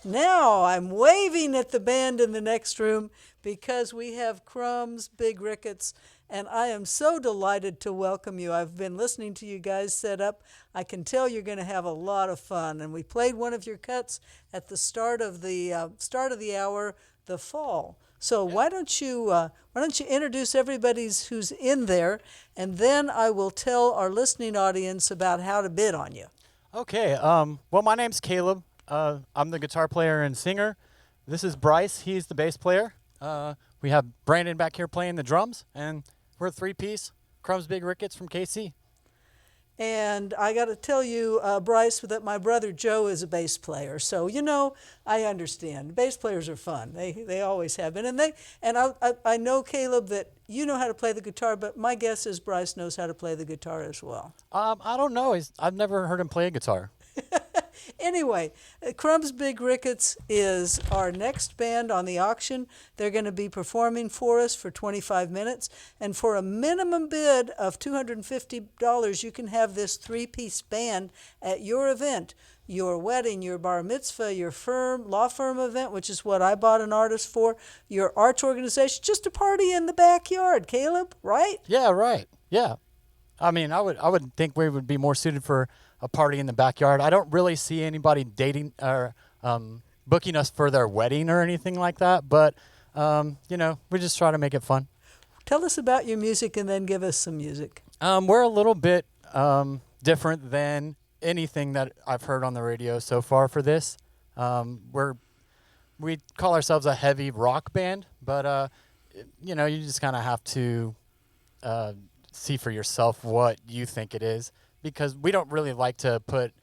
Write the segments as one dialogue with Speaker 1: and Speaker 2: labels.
Speaker 1: Now I'm waving at the band in the next room because we have Crumbs, Big Rickets, and I am so delighted to welcome you. I've been listening to you guys set up. I can tell you're going to have a lot of fun. And we played one of your cuts at the start of the hour, The Fall. So why don't you introduce everybody's who's in there, and then I will tell our listening audience about how to bid on you.
Speaker 2: Okay. Well, my name's Caleb. I'm the guitar player and singer. This is Bryce. He's the bass player. We have Brandon back here playing the drums, and we're a three-piece. Crumbs, Big Rickets from KC.
Speaker 1: And I got to tell you, Bryce, that my brother Joe is a bass player. So I understand. Bass players are fun. They always have been. I know, Caleb, that you know how to play the guitar, but my guess is Bryce knows how to play the guitar as well.
Speaker 2: I don't know. I've never heard him play a guitar.
Speaker 1: Anyway, Crumbs Big Rickets is our next band on the auction. They're going to be performing for us for 25 minutes. And for a minimum bid of $250, you can have this three-piece band at your event, your wedding, your bar mitzvah, your law firm event, which is what I bought an artist for, your arts organization, just a party in the backyard, Caleb, right?
Speaker 2: Yeah, right. Yeah. I mean, I would think we would be more suited for a party in the backyard. I don't really see anybody dating or booking us for their wedding or anything like that, but we just try to make it fun.
Speaker 1: Tell us about your music and then give us some music.
Speaker 2: We're a little bit different than anything that I've heard on the radio so far for this. We call ourselves a heavy rock band, but you just kind of have to see for yourself what you think it is, because we don't really like to put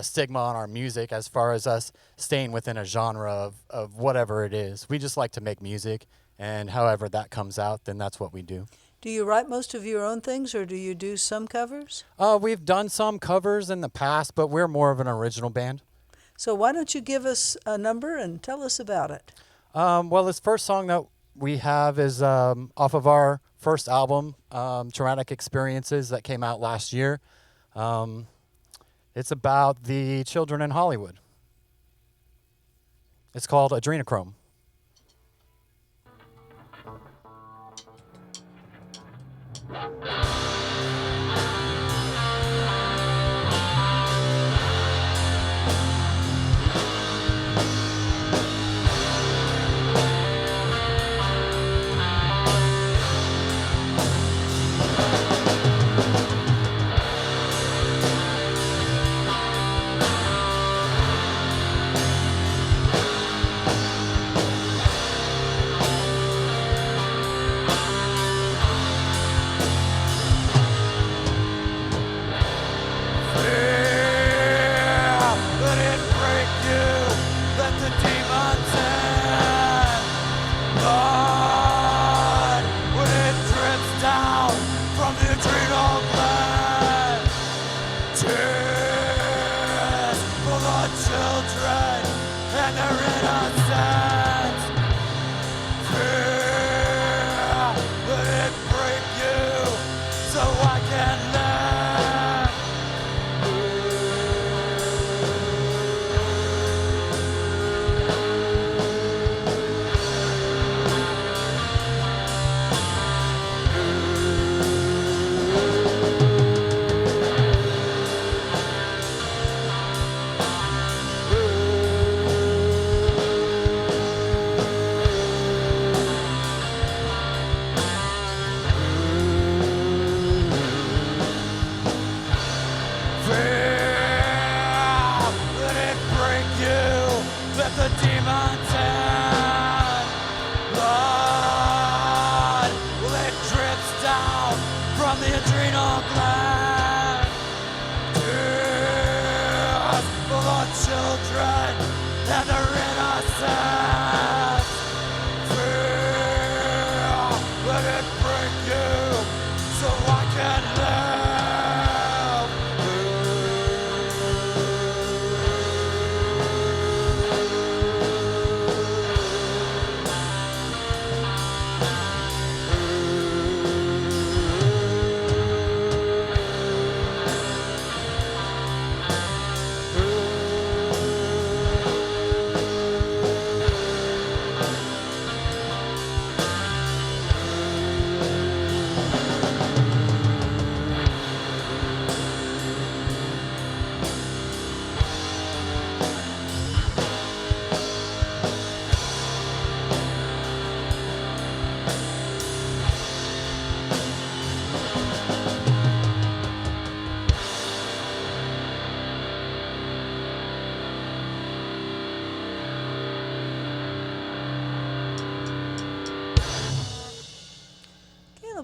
Speaker 2: stigma on our music as far as us staying within a genre of whatever it is. We just like to make music, and however that comes out, then that's what we do.
Speaker 1: Do you write most of your own things, or do you do some covers?
Speaker 2: We've done some covers in the past, but we're more of an original band.
Speaker 1: So why don't you give us a number and tell us about it?
Speaker 2: Well, this first song that we have is off of our first album, Traumatic Experiences, that came out last year. It's about the children in Hollywood. It's called Adrenochrome.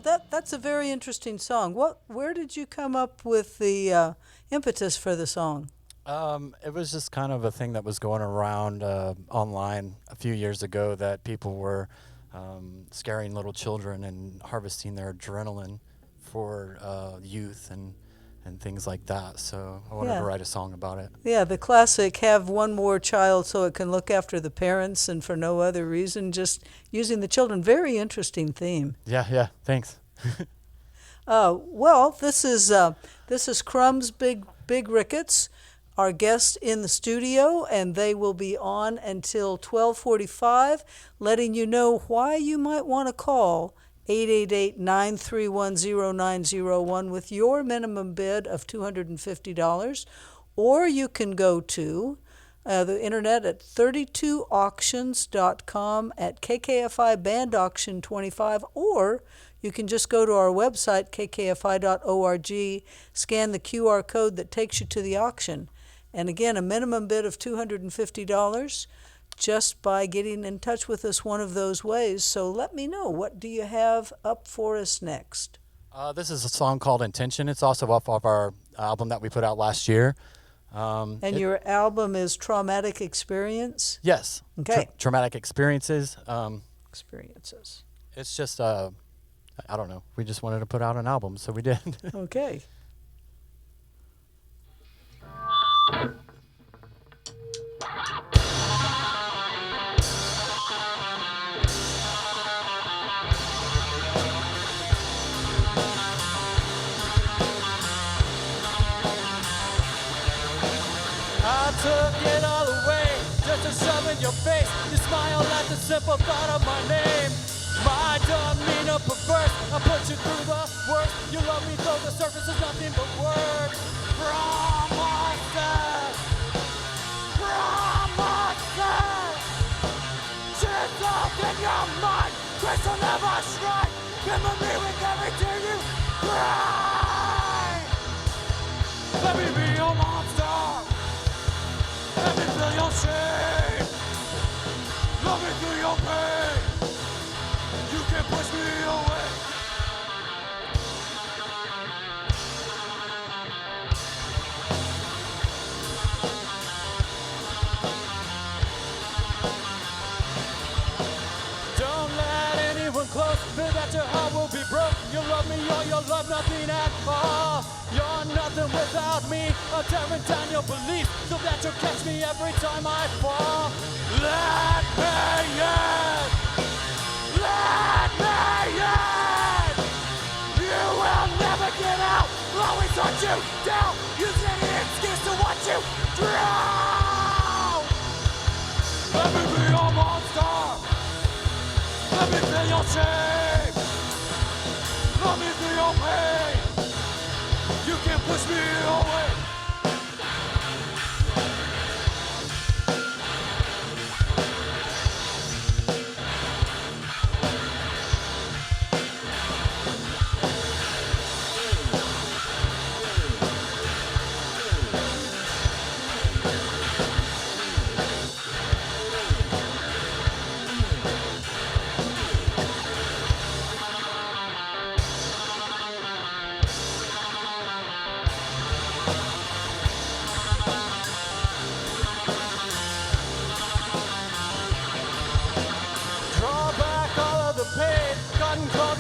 Speaker 1: that's a very interesting song. Where did you come up with the impetus for the song?
Speaker 2: It was just kind of a thing that was going around online a few years ago that people were scaring little children and harvesting their adrenaline for youth and things like that. So I wanted to
Speaker 1: Yeah.
Speaker 2: write a song about it.
Speaker 1: Yeah, the classic have one more child so it can look after the parents and for no other reason, just using the children. Very interesting theme.
Speaker 2: Yeah, yeah. Thanks.
Speaker 1: Well, this is Crumbs Big Rickets, our guest in the studio, and they will be on until 12:45, letting you know why you might want to call 888-931-0901 with your minimum bid of $250, or you can go to the internet at 32auctions.com at KKFI Band Auction 25, or you can just go to our website, kkfi.org, scan the QR code that takes you to the auction. And again, a minimum bid of $250 just by getting in touch with us one of those ways. So let me know, what do you have up for us next?
Speaker 2: This is a song called Intention. It's also off of our album that we put out last year.
Speaker 1: And your album is Traumatic Experience?
Speaker 2: Yes.
Speaker 1: Okay.
Speaker 2: Traumatic experiences.
Speaker 1: Experiences.
Speaker 2: It's just, I don't know. We just wanted to put out an album, so we did.
Speaker 1: Okay.
Speaker 2: I took it all away, just to shove in your face. You smile at the simple thought of my name. My demeanor perverse, I put you through the worst. You love me though the surface is nothing but words. Promises, promises. Chiseled in your mind, crystal never strike. Memory with every tear you cry. Let me be your monster. Let me feel your shame. Love me through your pain. You can push me away. Don't let anyone close. Fear that your heart will be broke. You love me or you love nothing at all. You're nothing without me. I'm tearing down your belief so that you'll catch me every time I fall. Let me in. Let me in. You will never get out. Always hunt you down. Use any excuse to watch you drown. Let me be your monster. Let me feel your shame. Love me through your pain. You can push me away.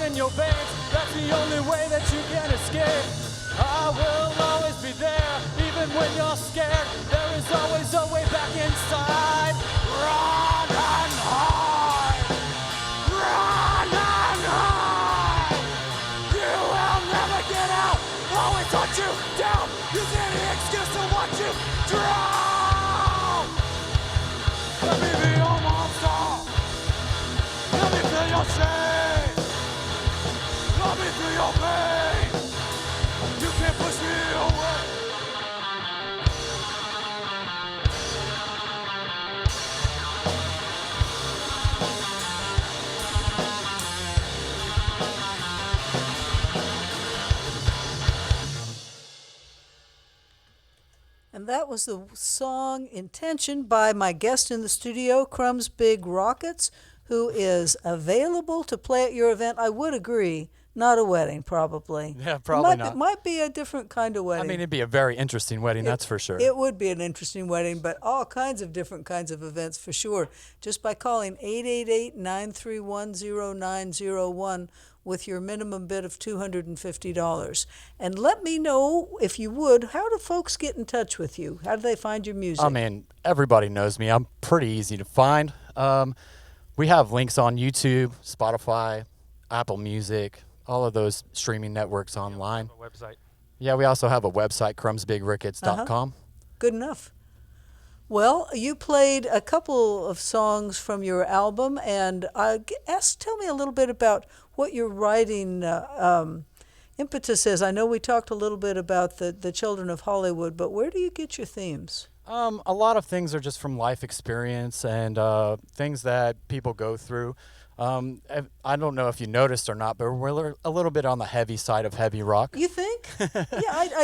Speaker 2: In your veins, that's the only way that you can escape. I will always be there, even when you're scared. There is always a way back inside. Run and hide. Run and hide. You will never get out. Always hunt you down. Use any excuse to watch you drown. Let me be your monster. Let me feel your shame. Love me through your pain. You can't push me away.
Speaker 1: And that was the song Intention by my guest in the studio, Crumbs Big Rockets, who is available to play at your event. I would agree Not a wedding, probably.
Speaker 2: Yeah,
Speaker 1: It
Speaker 2: probably
Speaker 1: might
Speaker 2: not.
Speaker 1: might be a different kind of
Speaker 2: I
Speaker 1: wedding.
Speaker 2: mean, it'd be a very interesting wedding, that's for sure.
Speaker 1: It would be an interesting wedding, but all kinds of different kinds of events for sure. Just by calling 888-931-0901 with your minimum bid of $250. And let me know, if you would, how do folks get in touch with you? How do they find your music?
Speaker 2: I mean, everybody knows me. I'm pretty easy to find. We have links on YouTube, Spotify, Apple Music, all of those streaming networks online.
Speaker 3: A website.
Speaker 2: Yeah, we also have a website, crumbsbigrickets.com.
Speaker 1: Good enough. Well, you played a couple of songs from your album, and tell me a little bit about what your writing impetus is. I know we talked a little bit about the Children of Hollywood, but where do you get your themes?
Speaker 2: A lot of things are just from life experience and things that people go through. I don't know if you noticed or not, but we're a little bit on the heavy side of heavy rock.
Speaker 1: You think? Yeah, I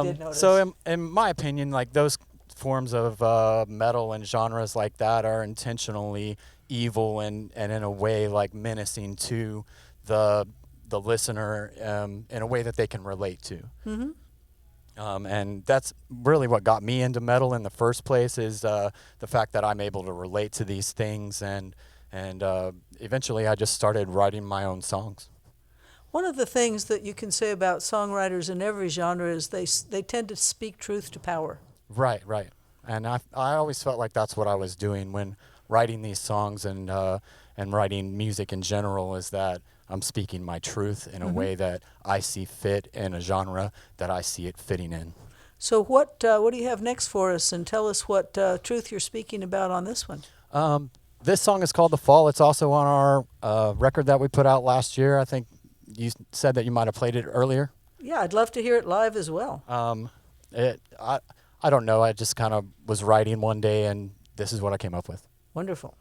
Speaker 1: did notice.
Speaker 2: So in my opinion, like those forms of metal and genres like that are intentionally evil and in a way like menacing to the listener in a way that they can relate to.
Speaker 1: Mm-hmm.
Speaker 2: And that's really what got me into metal in the first place is the fact that I'm able to relate to these things and eventually I just started writing my own songs.
Speaker 1: One of the things that you can say about songwriters in every genre is they tend to speak truth to power.
Speaker 2: Right. And I always felt like that's what I was doing when writing these songs and writing music in general, is that I'm speaking my truth in a way that I see fit in a genre that I see it fitting in.
Speaker 1: So what do you have next for us? And tell us what truth you're speaking about on this one.
Speaker 2: This song is called The Fall. It's also on our record that we put out last year. I think you said that you might have played it earlier.
Speaker 1: Yeah, I'd love to hear it live as well.
Speaker 2: I don't know. I just kind of was writing one day, and this is what I came up with.
Speaker 1: Wonderful.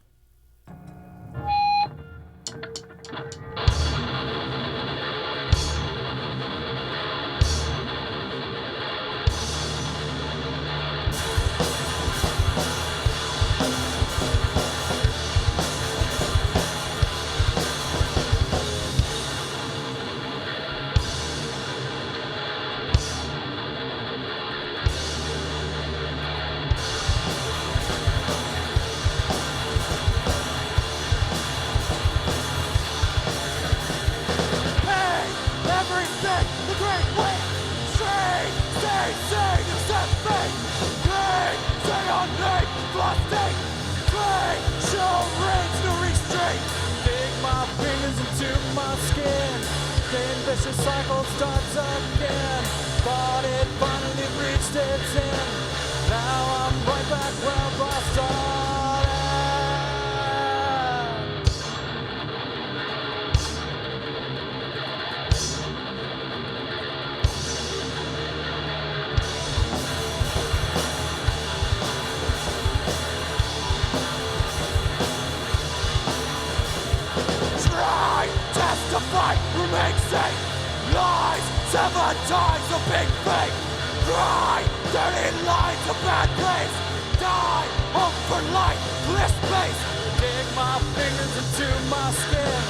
Speaker 2: Vicious cycle starts again. Thought it finally reached its end. Now I'm right back where I started. Try, testify, remain safe. Lies, 7 times a big fake. Cry, dirty lines, a bad place. Die, hope for life, clear space. Dig my fingers into my skin.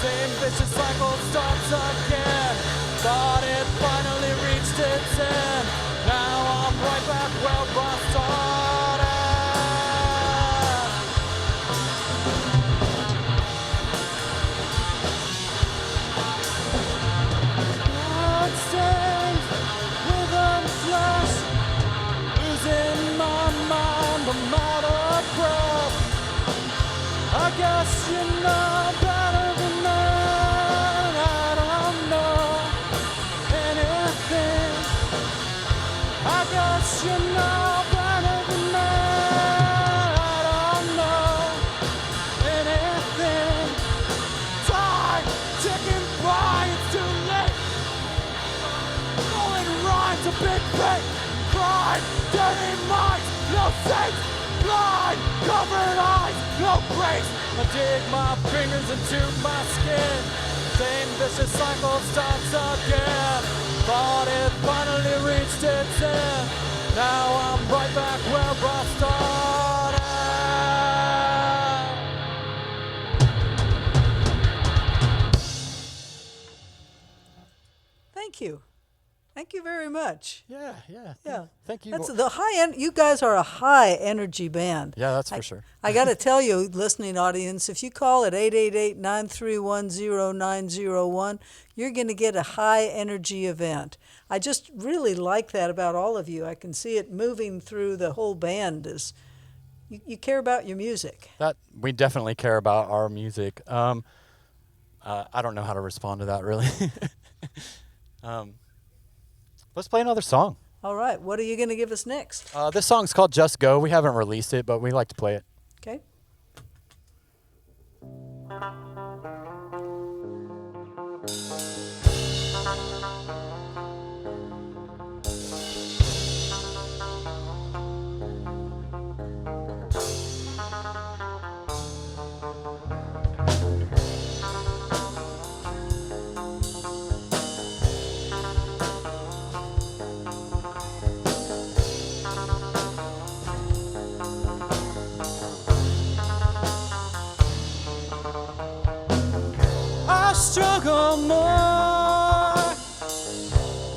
Speaker 2: Same vicious cycle starts again. Thought it finally reached its end. Now I'm right back where I started. I guess you know better than that. I don't know anything. I guess you know better than that. I don't know anything. Time ticking by, it's too late. Rolling rhymes, a big fake. Crime, dirty minds, no saints. Blind, covered eyes, no grace. I dig my fingers into my skin. Same vicious cycle starts again. Thought it finally reached its end. Now I'm right back where I started.
Speaker 1: Thank you very much.
Speaker 2: Yeah.
Speaker 1: Yeah.
Speaker 2: Thank you.
Speaker 1: That's the high end. You guys are a high energy band.
Speaker 2: Yeah, that's for sure.
Speaker 1: I got to tell you, listening audience, if you call at 888-931-0901, you're going to get a high energy event. I just really like that about all of you. I can see it moving through the whole band. You care about your music.
Speaker 2: That we definitely care about our music. I don't know how to respond to that really. Let's play another song.
Speaker 1: All right. What are you going to give us next?
Speaker 2: This song's called Just Go. We haven't released it, but we like to play it.
Speaker 1: Okay.
Speaker 2: I struggle more.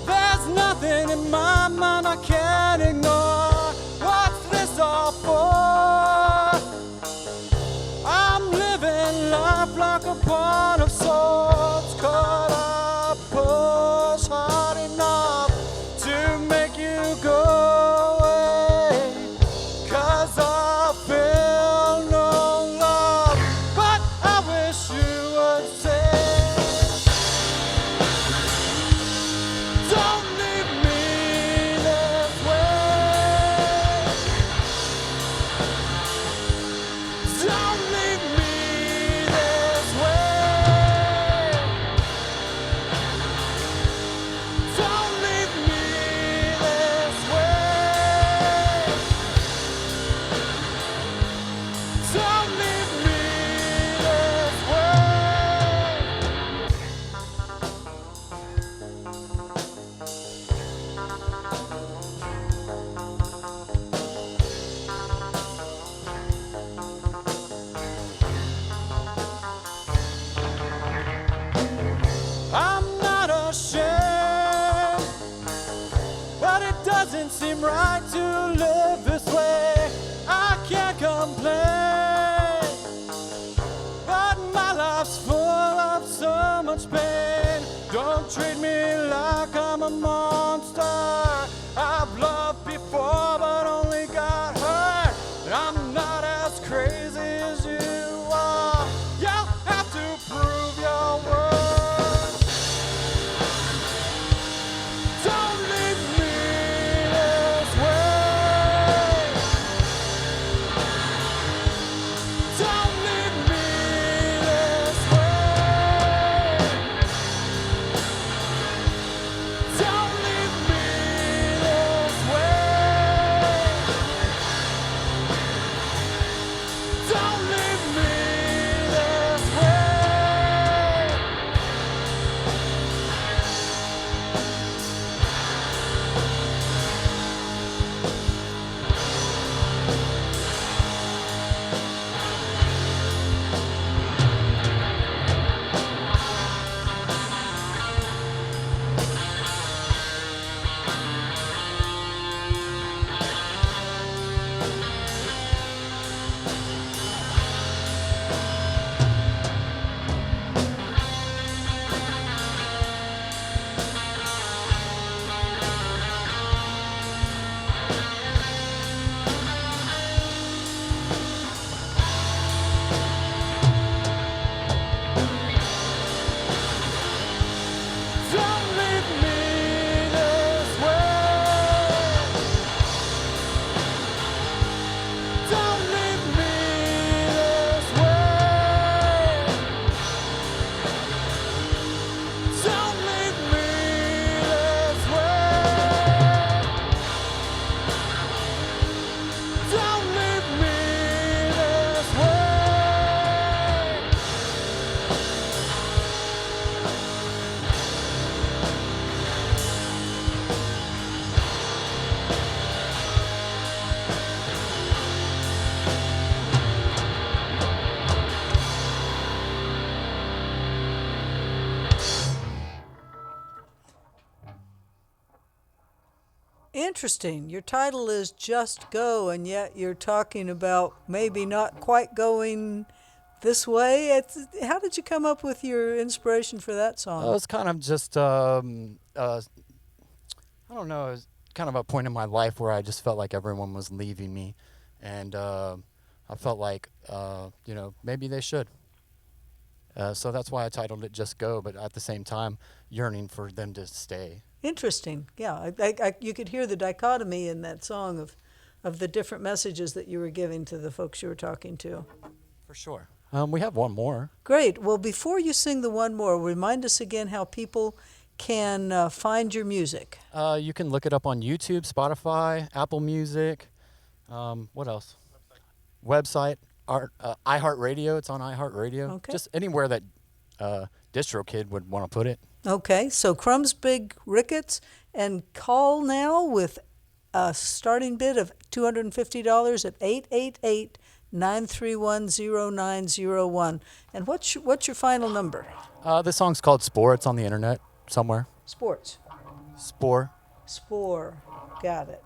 Speaker 2: There's nothing in my mind I can't ignore. What's this all for? I'm living life like a pawn of swords, caught up, push hard enough to make you go away. 'Cause I feel no love, but I wish you would say, don't leave me this way. Don't leave me this way. Don't leave me this way. Don't leave me this I'm not ashamed, but it doesn't seem right to live this way. I can't complain, but my life's full of so much pain. Don't treat me like I'm a monster. I've loved before, but only got hurt. I'm not as crazy as you are. You'll have to prove your worth. Don't leave me this way.
Speaker 1: Interesting. Your title is Just Go, and yet you're talking about maybe not quite going this way. How did you come up with your inspiration for that song?
Speaker 2: It's kind of just, I don't know, it was kind of a point in my life where I just felt like everyone was leaving me. And I felt like, maybe they should. So that's why I titled it Just Go, but at the same time, yearning for them to stay.
Speaker 1: Interesting. Yeah, you could hear the dichotomy in that song of the different messages that you were giving to the folks you were talking to.
Speaker 2: For sure. We have one more.
Speaker 1: Great. Well, before you sing the one more, remind us again how people can find your music.
Speaker 2: You can look it up on YouTube, Spotify, Apple Music. What else? Website, iHeartRadio. It's on iHeartRadio.
Speaker 1: Okay.
Speaker 2: Just anywhere that DistroKid would want to put it.
Speaker 1: Okay, so Crumbs, Big Rickets, and call now with a starting bid of $250 at 888-931-0901. And what's your final number?
Speaker 2: The song's called Spore. It's on the internet somewhere.
Speaker 1: Sports.
Speaker 2: Spore.
Speaker 1: Spore. Got it.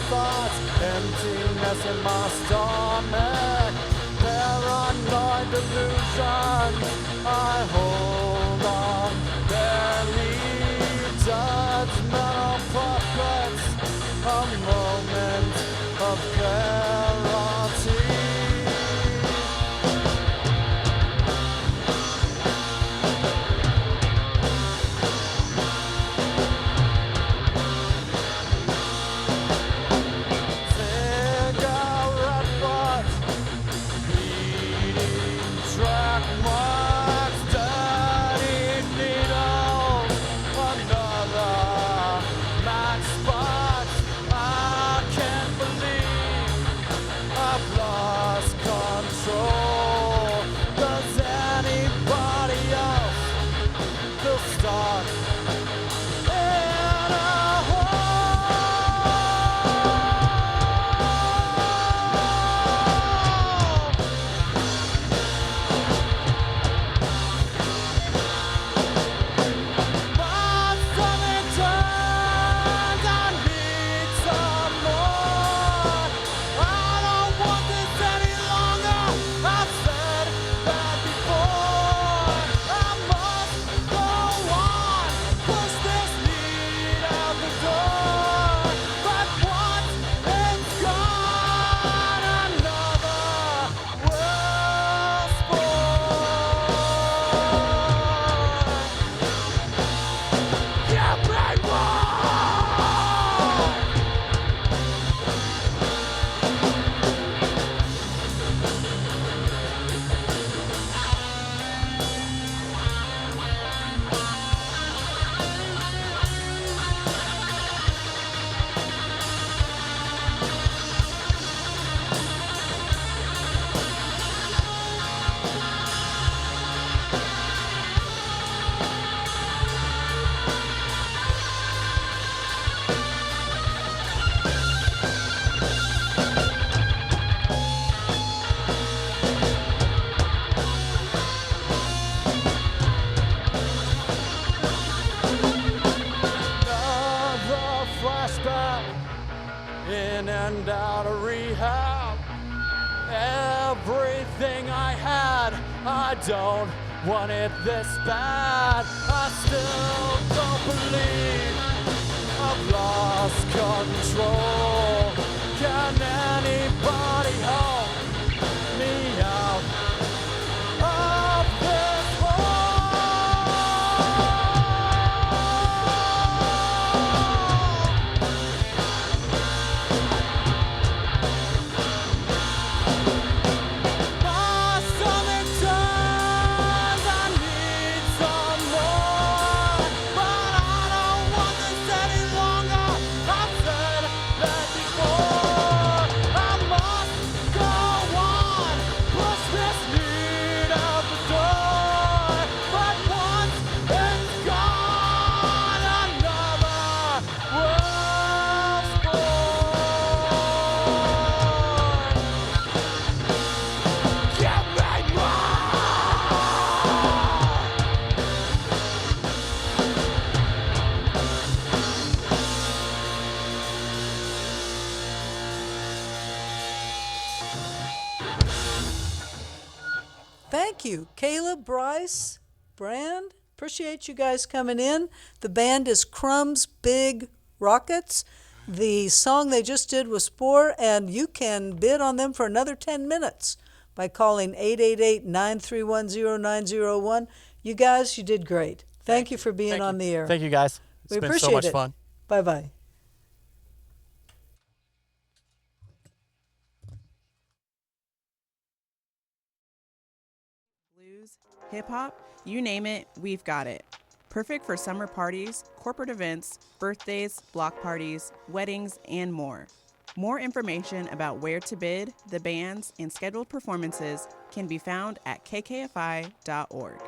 Speaker 2: Thoughts, emptiness in my stomach, paranoid delusions, I hold on, barely judgmental puppets, a moment of clarity. In and out of rehab, everything I had, I don't want it this bad. I still don't believe I've lost control. Can anybody help me out of this My stomach turns, I need some more, but I don't want this any longer. I've said that before. I must go on, push this need out the door. But once it's gone, another world's born. Give me more!
Speaker 1: Thank you, Kayla, Bryce, Brand. Appreciate you guys coming in. The band is Crumbs, Big Rockets. The song they just did was Spore, and you can bid on them for another 10 minutes by calling 888-931-0901. You guys, you did great. Thank you for being on the air.
Speaker 2: Thank you, guys. It's
Speaker 1: We
Speaker 2: been
Speaker 1: appreciate
Speaker 2: so much
Speaker 1: it.
Speaker 2: fun.
Speaker 1: Bye-bye.
Speaker 3: Blues, hip hop, you name it, we've got it. Perfect for summer parties, corporate events, birthdays, block parties, weddings, and more. More information about where to bid, the bands, and scheduled performances can be found at kkfi.org.